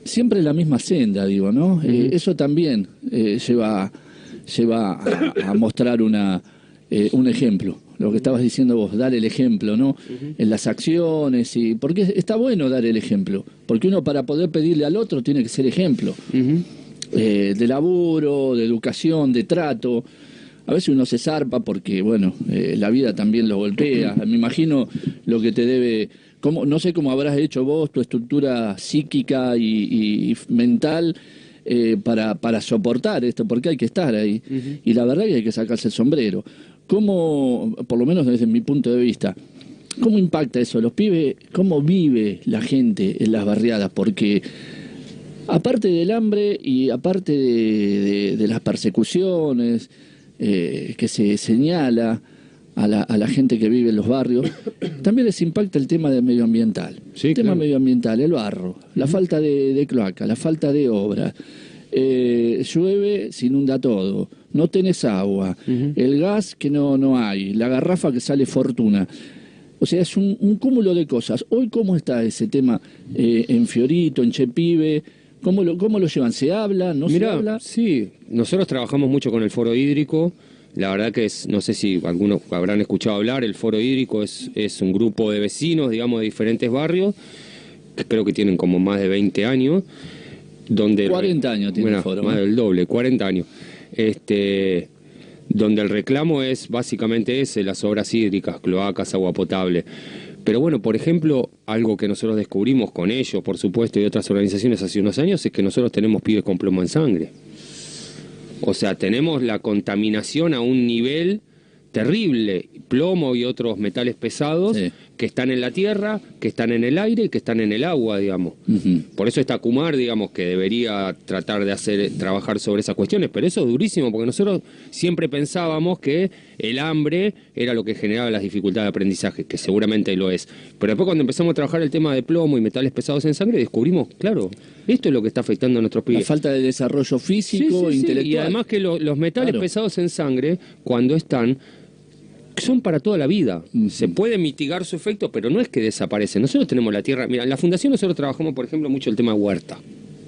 siempre la misma senda, digo, ¿no? Eso también lleva a mostrar un ejemplo. Lo que estabas diciendo vos, dar el ejemplo, ¿no? En las acciones, y porque está bueno dar el ejemplo, porque uno para poder pedirle al otro tiene que ser ejemplo. De laburo, de educación, de trato. A veces uno se zarpa porque, bueno, la vida también lo golpea. Me imagino lo que te debe... no sé cómo habrás hecho vos tu estructura psíquica y mental para soportar esto, porque hay que estar ahí. Y la verdad que hay que sacarse el sombrero. ¿Cómo, por lo menos desde mi punto de vista, cómo impacta eso? Los pibes, ¿cómo vive la gente en las barriadas? Porque aparte del hambre y aparte de las persecuciones que se señala a la gente que vive en los barrios, también les impacta el tema medioambiental. Sí, el tema claro. medioambiental, el barro, la falta de cloaca, la falta de obra. Llueve, se inunda todo, no tenés agua, el gas que no hay, la garrafa que sale fortuna. O sea, es un cúmulo de cosas. Hoy, ¿cómo está ese tema en Fiorito, en Chepibe? ¿Cómo lo llevan? ¿Se habla? ¿No se habla? Sí, nosotros trabajamos mucho con el foro hídrico. La verdad que no sé si algunos habrán escuchado hablar, el foro hídrico es un grupo de vecinos, digamos, de diferentes barrios, que creo que tienen como más de 20 años. 40 años tiene el foro. Más del doble, 40 años. Donde el reclamo es básicamente las obras hídricas, cloacas, agua potable. Pero bueno, por ejemplo, algo que nosotros descubrimos con ellos, por supuesto, y otras organizaciones hace unos años, es que nosotros tenemos pibes con plomo en sangre. O sea, tenemos la contaminación a un nivel terrible, plomo y otros metales pesados, sí, que están en la tierra, que están en el aire y que están en el agua, digamos. Por eso está Kumar, digamos, que debería tratar de trabajar sobre esas cuestiones, pero eso es durísimo, porque nosotros siempre pensábamos que el hambre era lo que generaba las dificultades de aprendizaje, que seguramente lo es. Pero después, cuando empezamos a trabajar el tema de plomo y metales pesados en sangre, descubrimos, claro, esto es lo que está afectando a nuestros pibes. La falta de desarrollo físico, sí, intelectual. Sí. Y además que los metales pesados en sangre, cuando están, son para toda la vida. Se puede mitigar su efecto, pero no es que desaparece. Nosotros tenemos la tierra. Mira, en la fundación nosotros trabajamos, por ejemplo, mucho el tema huerta.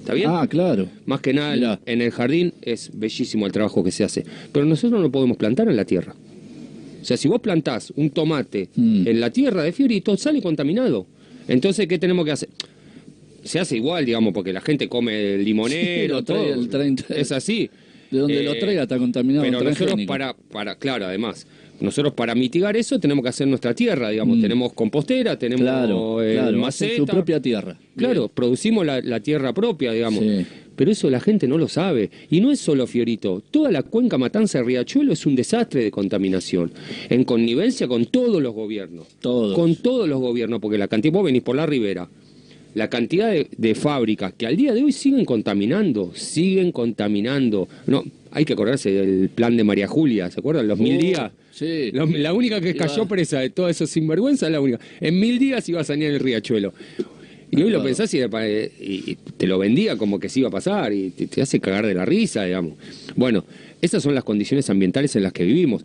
¿Está bien? Ah, claro. Más que nada, en el jardín es bellísimo el trabajo que se hace. Pero nosotros no podemos plantar en la tierra. O sea, si vos plantás un tomate en la tierra de Fiorito, sale contaminado. Entonces, ¿qué tenemos que hacer? Se hace igual, digamos, porque la gente come el limonero, todo. Es así. De donde lo traiga está contaminado. Pero nosotros claro, además, nosotros para mitigar eso tenemos que hacer nuestra tierra, digamos. Tenemos compostera, tenemos maceta. Su propia tierra. Claro, producimos la tierra propia, digamos. Sí. pero eso la gente no lo sabe. Y no es solo Fiorito, toda la cuenca Matanza-Riachuelo es un desastre de contaminación, en connivencia con todos los gobiernos. Con todos los gobiernos, porque la cantidad, vos venís por la ribera, la cantidad de fábricas que al día de hoy siguen contaminando. No, hay que acordarse del plan de María Julia, ¿se acuerdan? Los 1000 días. Sí. La única que cayó presa de todos esos sinvergüenzas, la única. En 1000 días iba a sanear el Riachuelo. Y hoy lo pensás y te lo vendía como que se iba a pasar y te hace cagar de la risa, digamos. Bueno, esas son las condiciones ambientales en las que vivimos,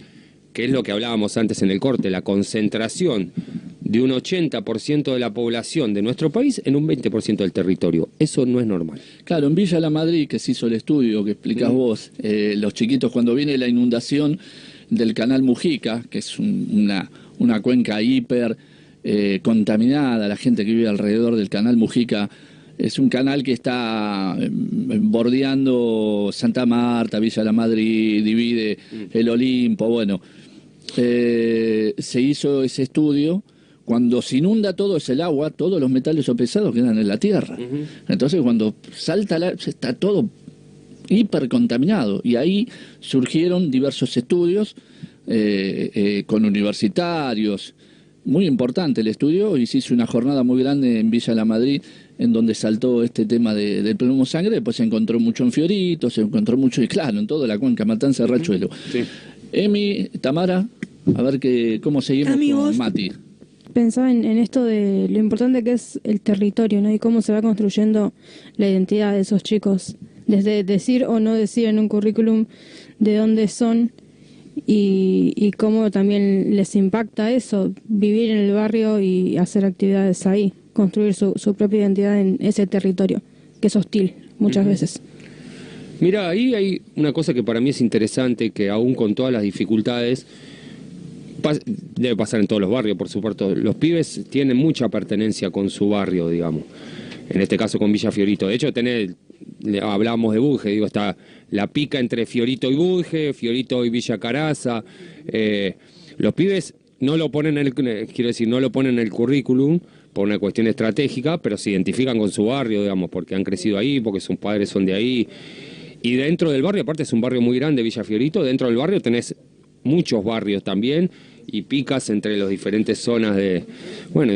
que es lo que hablábamos antes en el corte, la concentración de un 80% de la población de nuestro país en un 20% del territorio. Eso no es normal. Claro, en Villa La Madrid, que se hizo el estudio que explicás vos, los chiquitos cuando viene la inundación del canal Mujica, que es una cuenca hiper contaminada, la gente que vive alrededor del canal Mujica, es un canal que está bordeando Santa Marta, Villa La Madrid, divide el Olimpo, bueno, se hizo ese estudio. Cuando se inunda todo es el agua, todos los metales o pesados quedan en la tierra. Entonces cuando salta está todo hipercontaminado. Y ahí surgieron diversos estudios con universitarios. Muy importante el estudio, y se hizo una jornada muy grande en Villa La Madrid, en donde saltó este tema del plomo sangre. Después se encontró mucho en Fiorito, se encontró mucho, y claro, en toda la cuenca Matanza, Riachuelo. Sí. Emi, Tamara, a ver cómo seguimos. Amigos, con Mati. Pensaba en esto de lo importante que es el territorio, ¿no? Y cómo se va construyendo la identidad de esos chicos, desde decir o no decir en un currículum de dónde son, y cómo también les impacta eso, vivir en el barrio y hacer actividades ahí, construir su propia identidad en ese territorio, que es hostil muchas veces. Mira, ahí hay una cosa que para mí es interesante, que aún con todas las dificultades, debe pasar en todos los barrios, por supuesto, los pibes tienen mucha pertenencia con su barrio, digamos, en este caso con Villa Fiorito. De hecho, hablábamos de Bunge, digo, está la pica entre Fiorito y Bunge, Fiorito y Villa Caraza. Los pibes no lo ponen no lo ponen en el currículum por una cuestión estratégica, pero se identifican con su barrio, digamos, porque han crecido ahí, porque sus padres son de ahí. Y dentro del barrio, aparte es un barrio muy grande, Villa Fiorito, dentro del barrio tenés muchos barrios también, y picas entre las diferentes zonas de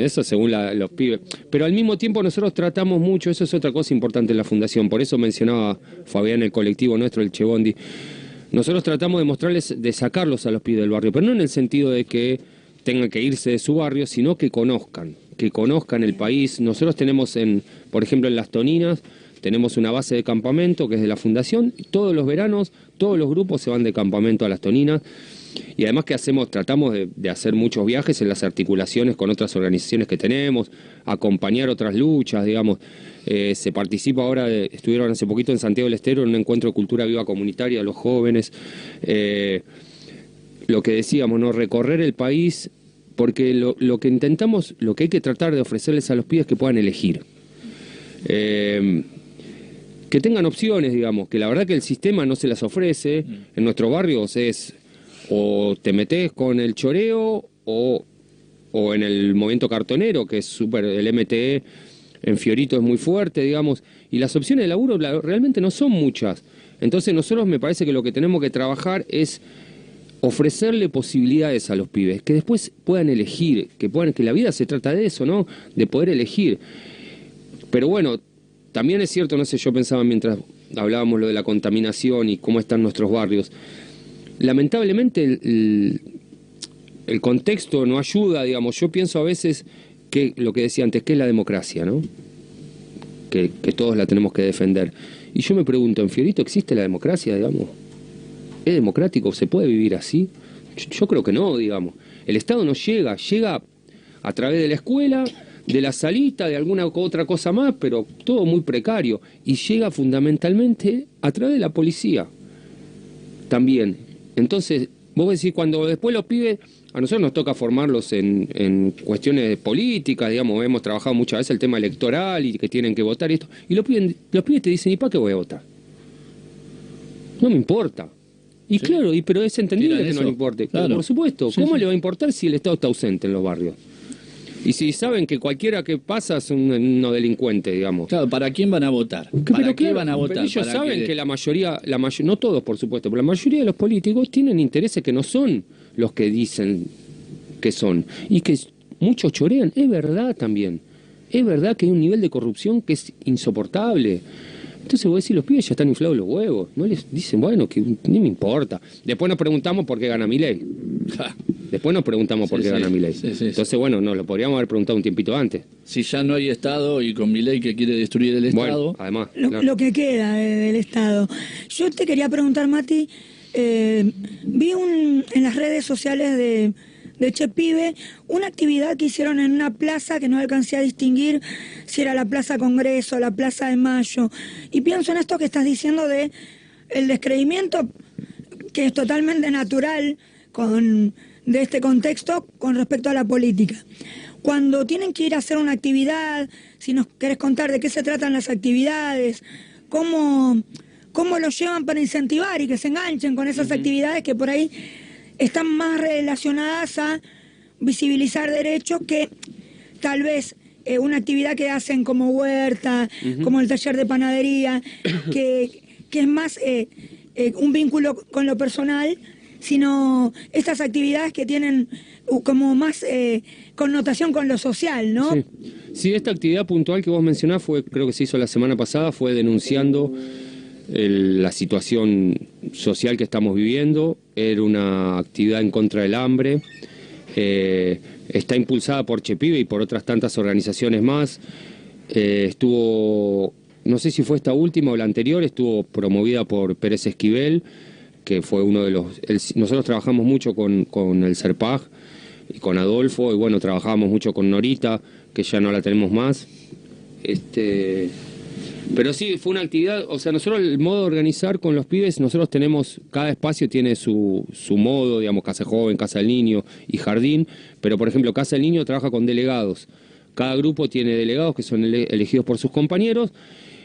eso según los pibes. Pero al mismo tiempo nosotros tratamos mucho, eso es otra cosa importante en la fundación, por eso mencionaba Fabián el colectivo nuestro, el Che Bondi. Nosotros tratamos de mostrarles, de sacarlos a los pibes del barrio, pero no en el sentido de que tengan que irse de su barrio, sino que conozcan el país. Nosotros tenemos, por ejemplo, en Las Toninas, tenemos una base de campamento que es de la fundación, y todos los veranos, todos los grupos se van de campamento a Las Toninas. Y además que tratamos de hacer muchos viajes en las articulaciones con otras organizaciones que tenemos, acompañar otras luchas, digamos. Se participa ahora, estuvieron hace poquito en Santiago del Estero en un encuentro de cultura viva comunitaria, los jóvenes. Lo que decíamos, ¿no? Recorrer el país, porque lo que intentamos, lo que hay que tratar de ofrecerles a los pibes es que puedan elegir. Que tengan opciones, digamos, que la verdad que el sistema no se las ofrece. En nuestros barrios es o te metés con el choreo o en el movimiento cartonero, que es súper, el MTE en Fiorito es muy fuerte, digamos, y las opciones de laburo realmente no son muchas. Entonces nosotros me parece que lo que tenemos que trabajar es ofrecerle posibilidades a los pibes, que después puedan elegir, que la vida se trata de eso, ¿no? De poder elegir. Pero bueno, también es cierto, no sé, yo pensaba mientras hablábamos lo de la contaminación y cómo están nuestros barrios. Lamentablemente el contexto no ayuda, digamos. Yo pienso a veces que lo que decía antes, que es la democracia, ¿no? Que todos la tenemos que defender. Y yo me pregunto, ¿en Fiorito existe la democracia, digamos? ¿Es democrático? ¿Se puede vivir así? Yo creo que no, digamos. El Estado no llega a través de la escuela, de la salita, de alguna otra cosa más, pero todo muy precario. Y llega fundamentalmente a través de la policía también. Entonces, vos decís, cuando después los pibes, a nosotros nos toca formarlos en cuestiones políticas, digamos, hemos trabajado muchas veces el tema electoral y que tienen que votar y esto, y los pibes te dicen, ¿y para qué voy a votar? No me importa. Y sí, claro, pero es entendible que no le importe. Claro. Por supuesto, ¿cómo le va a importar si el Estado está ausente en los barrios? Y si saben que cualquiera que pasa es uno delincuente, digamos. Claro, ¿para quién van a votar? ¿Para qué van a votar? Pero ellos ¿Para saben qué? que la mayoría, no todos por supuesto, pero la mayoría de los políticos tienen intereses que no son los que dicen que son. Y que muchos chorean, es verdad también. Es verdad que hay un nivel de corrupción que es insoportable. Entonces vos decís, los pibes ya están inflados los huevos. No les dicen, bueno, que ni me importa. Después nos preguntamos por qué gana Milei. Después nos preguntamos por qué gana Milei. Entonces, bueno, no, lo podríamos haber preguntado un tiempito antes. Si ya no hay Estado y con Milei que quiere destruir el Estado. Bueno, además. Lo que queda del Estado. Yo te quería preguntar, Mati, vi en las redes sociales de Che Pibe una actividad que hicieron en una plaza que no alcancé a distinguir si era la Plaza Congreso o la Plaza de Mayo. Y pienso en esto que estás diciendo de el descreimiento que es totalmente natural de este contexto con respecto a la política. Cuando tienen que ir a hacer una actividad, si nos querés contar de qué se tratan las actividades, cómo lo llevan para incentivar y que se enganchen con esas actividades que por ahí están más relacionadas a visibilizar derechos que tal vez una actividad que hacen como huerta, como el taller de panadería, que es más un vínculo con lo personal, sino estas actividades que tienen como más connotación con lo social, ¿no? Sí, esta actividad puntual que vos mencionás creo que se hizo la semana pasada, fue denunciando la situación social que estamos viviendo. Era una actividad en contra del hambre, está impulsada por Che Pibe y por otras tantas organizaciones más. Estuvo, no sé si fue esta última o la anterior, estuvo promovida por Pérez Esquivel, que fue uno de los... nosotros trabajamos mucho con el CERPAG y con Adolfo, y bueno, trabajábamos mucho con Norita, que ya no la tenemos más. Pero sí, fue una actividad, o sea, nosotros el modo de organizar con los pibes, nosotros tenemos, cada espacio tiene su modo, digamos, Casa Joven, Casa del Niño y Jardín, pero por ejemplo, Casa del Niño trabaja con delegados. Cada grupo tiene delegados que son elegidos por sus compañeros,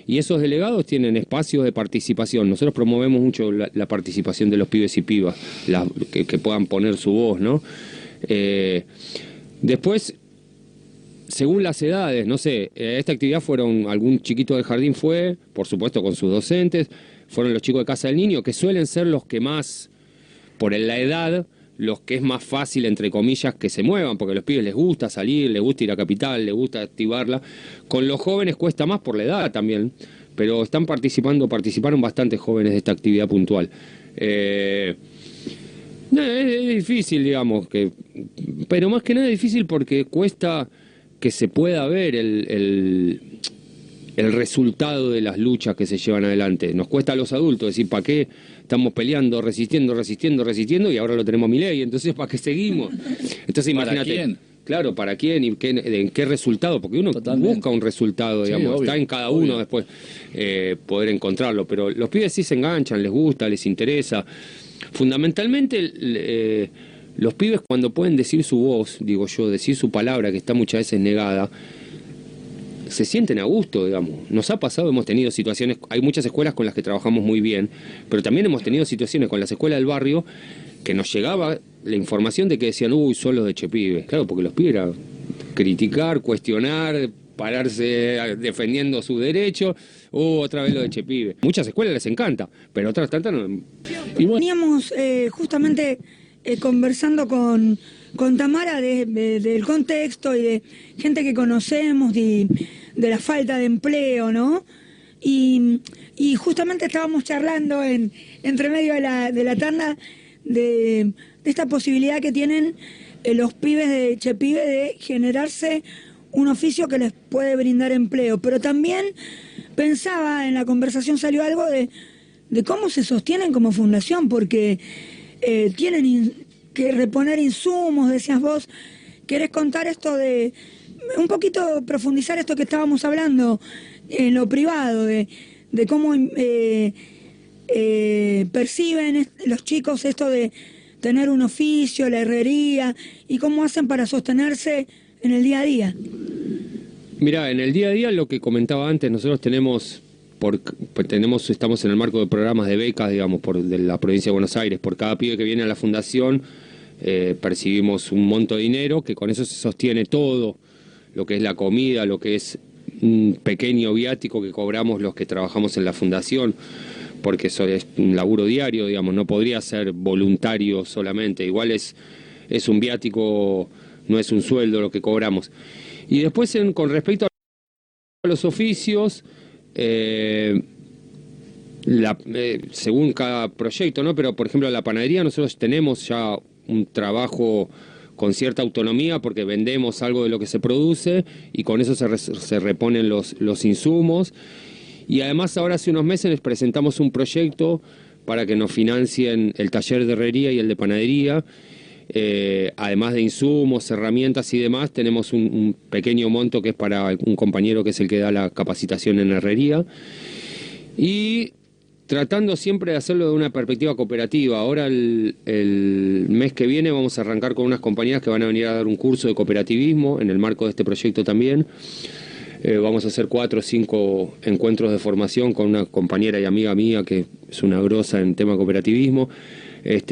y esos delegados tienen espacios de participación. Nosotros promovemos mucho la participación de los pibes y pibas, que puedan poner su voz, ¿no? Después, según las edades, no sé, esta actividad algún chiquito del jardín fue, por supuesto con sus docentes, fueron los chicos de Casa del Niño, que suelen ser los que más, por la edad, los que es más fácil, entre comillas, que se muevan, porque a los pibes les gusta salir, les gusta ir a Capital, les gusta activarla. Con los jóvenes cuesta más por la edad también, pero participaron bastantes jóvenes de esta actividad puntual. Es difícil, digamos, pero más que nada es difícil porque cuesta que se pueda ver el resultado de las luchas que se llevan adelante. Nos cuesta a los adultos decir, ¿para qué estamos peleando, resistiendo, y ahora lo tenemos a Milei? Entonces, ¿para qué seguimos? Entonces, imagínate. ¿Para quién? Claro, ¿para quién? ¿Y en qué resultado? Porque uno busca un resultado, digamos. Sí, está en cada uno después poder encontrarlo. Pero los pibes sí se enganchan, les gusta, les interesa. Fundamentalmente, los pibes cuando pueden decir su voz, digo yo, decir su palabra, que está muchas veces negada, se sienten a gusto, digamos. Nos ha pasado, hemos tenido situaciones, hay muchas escuelas con las que trabajamos muy bien, pero también hemos tenido situaciones con las escuelas del barrio que nos llegaba la información de que decían, uy, son los de Che Pibe. Claro, porque los pibes era criticar, cuestionar, pararse defendiendo sus derechos, otra vez lo de Che Pibe. Muchas escuelas les encanta, pero otras tantas no. Y bueno, veníamos justamente conversando con Tamara del contexto y de gente que conocemos, de la falta de empleo, ¿no? Y justamente estábamos charlando entre medio de la tanda de esta posibilidad que tienen los pibes de Che Pibe de generarse un oficio que les puede brindar empleo. Pero también pensaba, en la conversación salió algo de cómo se sostienen como fundación, porque tienen que reponer insumos, decías vos. ¿Querés contar esto un poquito profundizar esto que estábamos hablando en lo privado, de cómo perciben los chicos esto de tener un oficio, la herrería, y cómo hacen para sostenerse en el día a día? Mirá, en el día a día, lo que comentaba antes, nosotros estamos en el marco de programas de becas, digamos, de la provincia de Buenos Aires. Por cada pibe que viene a la fundación percibimos un monto de dinero, que con eso se sostiene todo lo que es la comida, lo que es un pequeño viático que cobramos los que trabajamos en la fundación, porque eso es un laburo diario, digamos, no podría ser voluntario solamente, igual es un viático, no es un sueldo lo que cobramos. Y después con respecto a los oficios, según cada proyecto, ¿no? Pero por ejemplo la panadería nosotros tenemos ya un trabajo con cierta autonomía porque vendemos algo de lo que se produce y con eso se reponen los insumos. Y además ahora hace unos meses les presentamos un proyecto para que nos financien el taller de herrería y el de panadería. Además de insumos, herramientas y demás, tenemos un pequeño monto que es para un compañero que es el que da la capacitación en herrería. Y tratando siempre de hacerlo de una perspectiva cooperativa. Ahora el mes que viene vamos a arrancar con unas compañeras que van a venir a dar un curso de cooperativismo en el marco de este proyecto también. Vamos a hacer 4 o 5 encuentros de formación con una compañera y amiga mía que es una grosa en tema cooperativismo,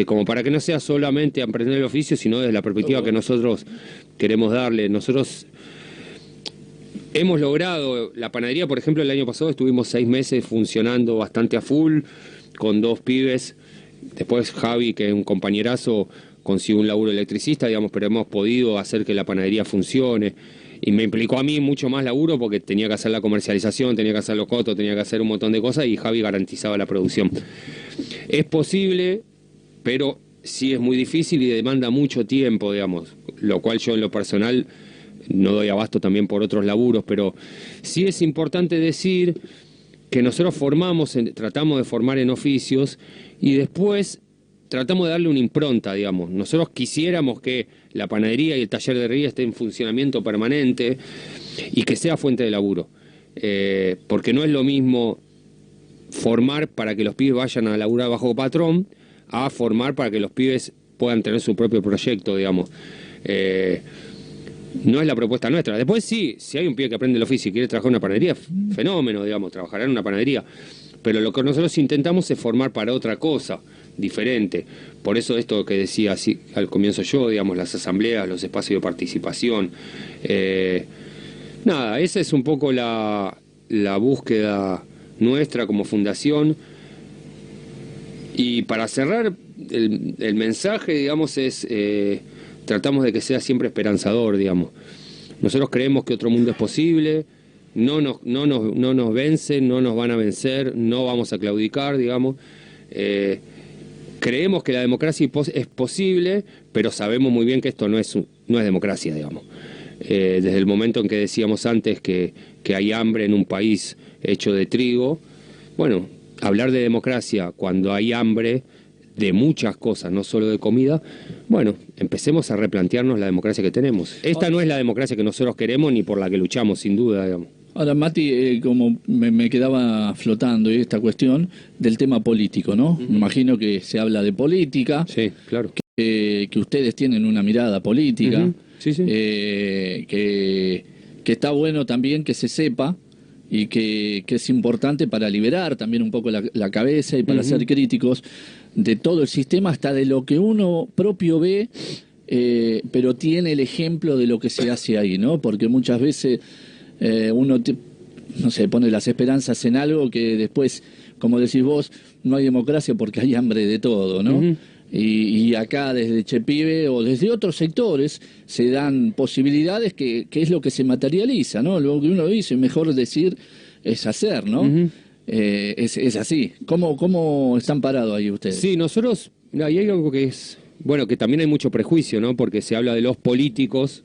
como para que no sea solamente aprender el oficio, sino desde la perspectiva que nosotros queremos darle. Nosotros hemos logrado, la panadería por ejemplo el año pasado estuvimos 6 meses funcionando bastante a full, con 2 pibes, después Javi, que es un compañerazo, consiguió un laburo electricista, digamos, pero hemos podido hacer que la panadería funcione. Y me implicó a mí mucho más laburo porque tenía que hacer la comercialización, tenía que hacer los cotos, tenía que hacer un montón de cosas y Javi garantizaba la producción. Es posible, pero sí es muy difícil y demanda mucho tiempo, digamos, lo cual yo en lo personal no doy abasto también por otros laburos, pero sí es importante decir que nosotros tratamos de formar en oficios y después tratamos de darle una impronta, digamos. Nosotros quisiéramos que la panadería y el taller de herrería estén en funcionamiento permanente y que sea fuente de laburo. Porque no es lo mismo formar para que los pibes vayan a laburar bajo patrón a formar para que los pibes puedan tener su propio proyecto, digamos. No es la propuesta nuestra. Después sí, si hay un pibe que aprende el oficio y quiere trabajar en una panadería, fenómeno, digamos, trabajará en una panadería. Pero lo que nosotros intentamos es formar para otra cosa diferente. Por eso esto que decía así al comienzo yo, digamos, las asambleas, los espacios de participación. Nada, esa es un poco la búsqueda nuestra como fundación. Y para cerrar, el mensaje, digamos, es tratamos de que sea siempre esperanzador, digamos. Nosotros creemos que otro mundo es posible, no nos vencen, no nos van a vencer, no vamos a claudicar, digamos. Creemos que la democracia es posible, pero sabemos muy bien que esto no es democracia, digamos. Desde el momento en que decíamos antes que hay hambre en un país hecho de trigo, bueno, hablar de democracia cuando hay hambre de muchas cosas, no solo de comida, bueno, empecemos a replantearnos la democracia que tenemos. Esta no es la democracia que nosotros queremos ni por la que luchamos, sin duda, digamos. Ahora, Mati, como me quedaba flotando esta cuestión del tema político, ¿no? Me imagino que se habla de política. Sí, claro. Que ustedes tienen una mirada política. Sí, sí. Que está bueno también que se sepa y que es importante para liberar también un poco la cabeza y para ser críticos de todo el sistema, hasta de lo que uno propio ve, pero tiene el ejemplo de lo que se hace ahí, ¿no? Porque muchas veces uno, no sé, pone las esperanzas en algo que después, como decís vos, no hay democracia porque hay hambre de todo, ¿no? Y acá desde Chepibe o desde otros sectores se dan posibilidades que es lo que se materializa, ¿no? Lo que uno dice, mejor decir es hacer, ¿no? Es así. ¿Cómo están parados ahí ustedes? Sí, nosotros, ahí hay algo que es, bueno, que también hay mucho prejuicio, ¿no? Porque se habla de los políticos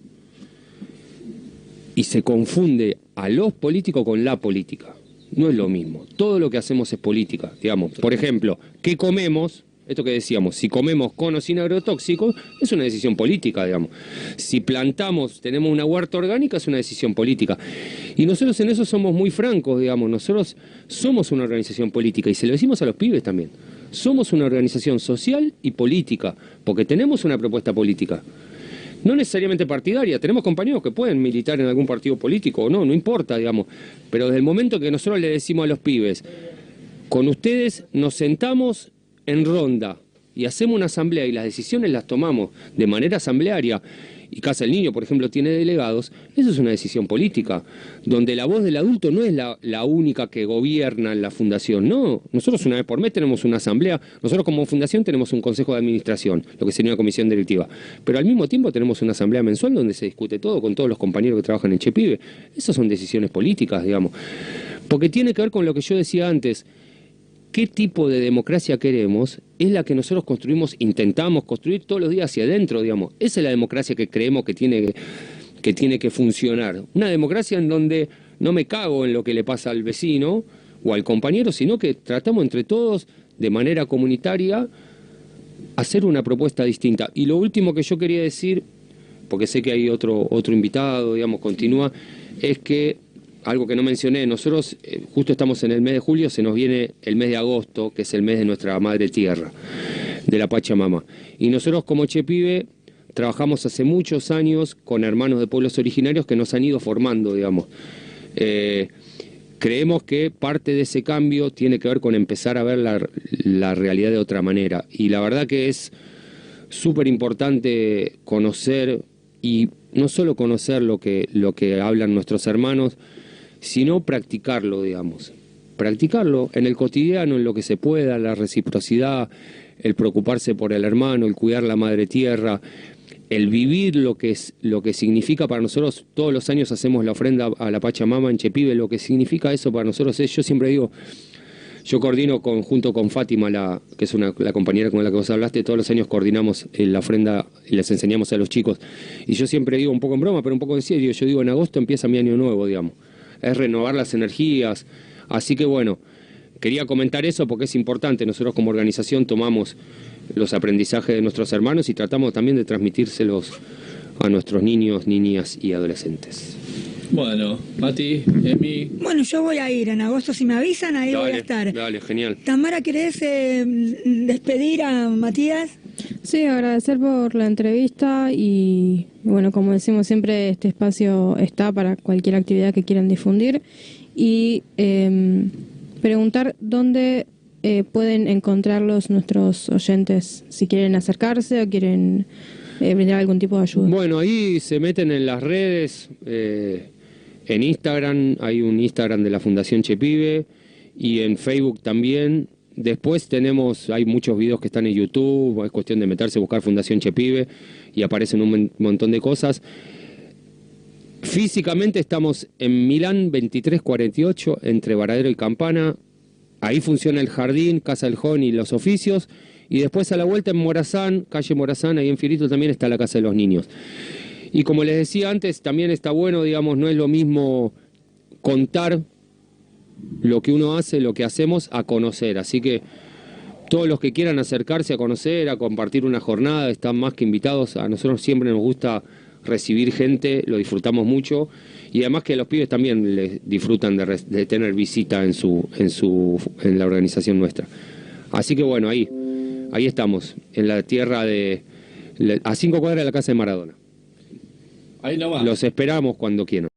y se confunde a los políticos con la política. No es lo mismo. Todo lo que hacemos es política, digamos. Por ejemplo, ¿qué comemos? Esto que decíamos, si comemos con o sin agrotóxicos, es una decisión política, digamos. Si plantamos, tenemos una huerta orgánica, es una decisión política. Y nosotros en eso somos muy francos, digamos. Nosotros somos una organización política y se lo decimos a los pibes también. Somos una organización social y política, porque tenemos una propuesta política. No necesariamente partidaria, tenemos compañeros que pueden militar en algún partido político o no, no importa, digamos. Pero desde el momento que nosotros le decimos a los pibes, con ustedes nos sentamos en ronda y hacemos una asamblea y las decisiones las tomamos de manera asamblearia, y Casa del Niño, por ejemplo, tiene delegados, eso es una decisión política, donde la voz del adulto no es la única que gobierna en la fundación, no, nosotros una vez por mes tenemos una asamblea, nosotros como fundación tenemos un consejo de administración, lo que sería una comisión directiva, pero al mismo tiempo tenemos una asamblea mensual donde se discute todo con todos los compañeros que trabajan en Chepibe, esas son decisiones políticas, digamos, porque tiene que ver con lo que yo decía antes. ¿Qué tipo de democracia queremos? Es la que nosotros construimos, intentamos construir todos los días hacia adentro, digamos. Esa es la democracia que creemos que tiene que funcionar. Una democracia en donde no me cago en lo que le pasa al vecino o al compañero, sino que tratamos entre todos, de manera comunitaria, hacer una propuesta distinta. Y lo último que yo quería decir, porque sé que hay otro invitado, digamos, continúa, es que algo que no mencioné, nosotros justo estamos en el mes de julio, se nos viene el mes de agosto, que es el mes de nuestra madre tierra, de la Pachamama. Y nosotros como Chepibe trabajamos hace muchos años con hermanos de pueblos originarios que nos han ido formando, digamos. Creemos que parte de ese cambio tiene que ver con empezar a ver la realidad de otra manera. Y la verdad que es súper importante conocer, y no solo conocer lo que hablan nuestros hermanos, sino practicarlo, digamos. Practicarlo en el cotidiano, en lo que se pueda, la reciprocidad, el preocuparse por el hermano, el cuidar la madre tierra, el vivir lo que significa para nosotros. Todos los años hacemos la ofrenda a la Pachamama en Chepibe, lo que significa eso para nosotros es, yo siempre digo, yo coordino junto con Fátima, que es la compañera con la que vos hablaste, todos los años coordinamos la ofrenda y les enseñamos a los chicos. Y yo siempre digo, un poco en broma, pero un poco en serio, yo digo, en agosto empieza mi año nuevo, digamos. Es renovar las energías. Así que bueno, quería comentar eso porque es importante. Nosotros como organización tomamos los aprendizajes de nuestros hermanos y tratamos también de transmitírselos a nuestros niños, niñas y adolescentes. Bueno, Mati, Emi. Bueno, yo voy a ir en agosto, si me avisan, ahí voy a estar. Dale, genial. Tamara, ¿querés despedir a Matías? Sí, agradecer por la entrevista y bueno, como decimos siempre, este espacio está para cualquier actividad que quieran difundir y preguntar dónde pueden encontrarlos nuestros oyentes, si quieren acercarse o quieren brindar algún tipo de ayuda. Bueno, ahí se meten en las redes, en Instagram, hay un Instagram de la Fundación Chepibe y en Facebook también. Después hay muchos videos que están en YouTube, es cuestión de meterse, buscar Fundación Chepibe y aparecen un montón de cosas. Físicamente estamos en Milán 2348, entre Varadero y Campana. Ahí funciona el jardín, Casa del Joven y los oficios. Y después a la vuelta en Morazán, calle Morazán, ahí en Fierito también está la Casa de los Niños. Y como les decía antes, también está bueno, digamos, no es lo mismo contar lo que uno hace, lo que hacemos, a conocer. Así que todos los que quieran acercarse a conocer, a compartir una jornada, están más que invitados. A nosotros siempre nos gusta recibir gente, lo disfrutamos mucho. Y además que los pibes también les disfrutan de tener visita en la organización nuestra. Así que bueno, ahí estamos, en la tierra a 5 cuadras de la casa de Maradona. Ahí nomás. Los esperamos cuando quieran.